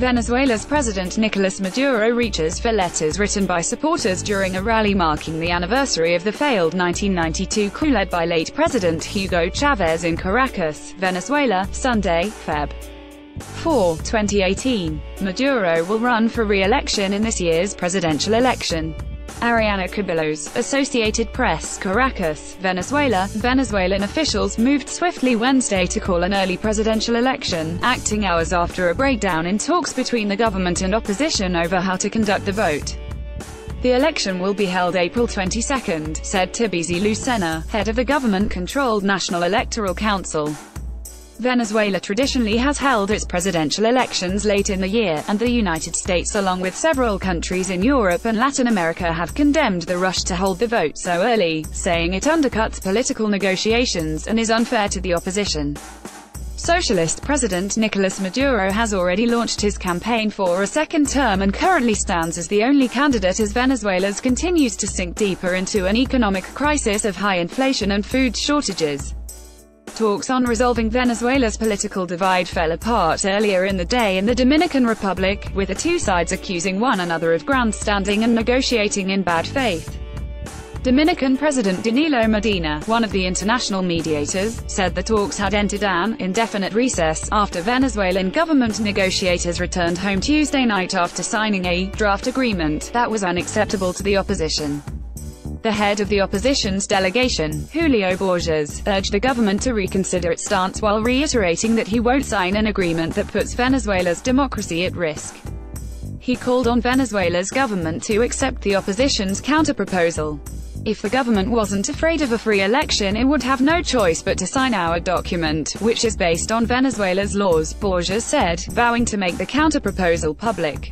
Venezuela's President Nicolas Maduro reaches for letters written by supporters during a rally marking the anniversary of the failed 1992 coup led by late President Hugo Chavez in Caracas, Venezuela, Sunday, Feb. 4, 2018. Maduro will run for re-election in this year's presidential election. Ariana Cabillos, Associated Press, Caracas, Venezuela. Venezuelan officials moved swiftly Wednesday to call an early presidential election, acting hours after a breakdown in talks between the government and opposition over how to conduct the vote. The election will be held April 22, said Tibisi Lucena, head of the government-controlled National Electoral Council. Venezuela traditionally has held its presidential elections late in the year, and the United States along with several countries in Europe and Latin America have condemned the rush to hold the vote so early, saying it undercuts political negotiations and is unfair to the opposition. Socialist President Nicolas Maduro has already launched his campaign for a second term and currently stands as the only candidate as Venezuela continues to sink deeper into an economic crisis of high inflation and food shortages. Talks on resolving Venezuela's political divide fell apart earlier in the day in the Dominican Republic, with the two sides accusing one another of grandstanding and negotiating in bad faith. Dominican President Danilo Medina, one of the international mediators, said the talks had entered an indefinite recess after Venezuelan government negotiators returned home Tuesday night after signing a draft agreement that was unacceptable to the opposition. The head of the opposition's delegation, Julio Borges, urged the government to reconsider its stance while reiterating that he won't sign an agreement that puts Venezuela's democracy at risk. He called on Venezuela's government to accept the opposition's counterproposal. If the government wasn't afraid of a free election, it would have no choice but to sign our document, which is based on Venezuela's laws, Borges said, vowing to make the counterproposal public.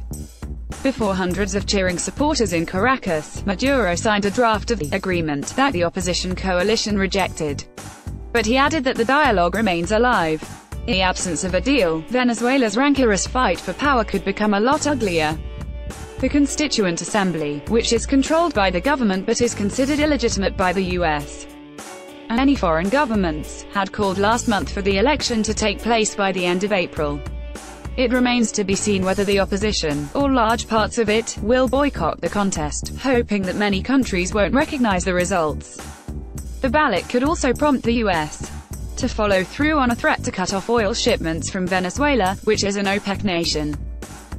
Before hundreds of cheering supporters in Caracas, Maduro signed a draft of the agreement that the opposition coalition rejected. But he added that the dialogue remains alive. In the absence of a deal, Venezuela's rancorous fight for power could become a lot uglier. The Constituent Assembly, which is controlled by the government but is considered illegitimate by the U.S. and any foreign governments, had called last month for the election to take place by the end of April. It remains to be seen whether the opposition, or large parts of it, will boycott the contest, hoping that many countries won't recognize the results. The ballot could also prompt the U.S. to follow through on a threat to cut off oil shipments from Venezuela, which is an OPEC nation.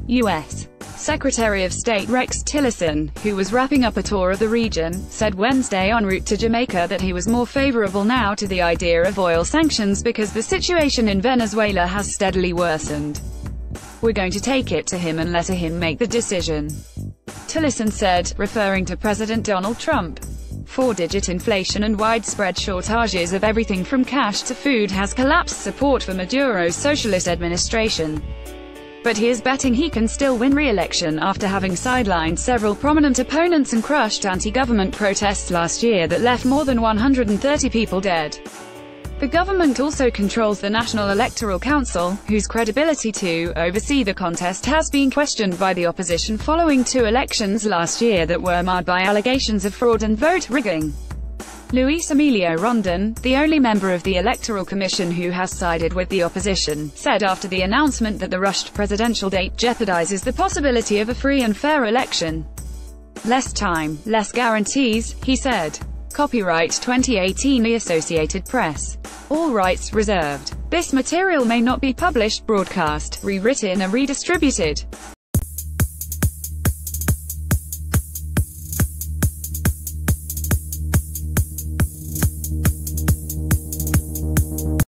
U.S. Secretary of State Rex Tillerson, who was wrapping up a tour of the region, said Wednesday en route to Jamaica that he was more favorable now to the idea of oil sanctions because the situation in Venezuela has steadily worsened. We're going to take it to him and let him make the decision, Tillerson said, referring to President Donald Trump. Four-digit inflation and widespread shortages of everything from cash to food has collapsed support for Maduro's socialist administration. But he is betting he can still win re-election after having sidelined several prominent opponents and crushed anti-government protests last year that left more than 130 people dead. The government also controls the National Electoral Council, whose credibility to oversee the contest has been questioned by the opposition following two elections last year that were marred by allegations of fraud and vote rigging. Luis Emilio Rondon, the only member of the Electoral Commission who has sided with the opposition, said after the announcement that the rushed presidential date jeopardizes the possibility of a free and fair election. Less time, less guarantees, he said. Copyright 2018 The Associated Press. All rights reserved. This material may not be published, broadcast, rewritten or redistributed.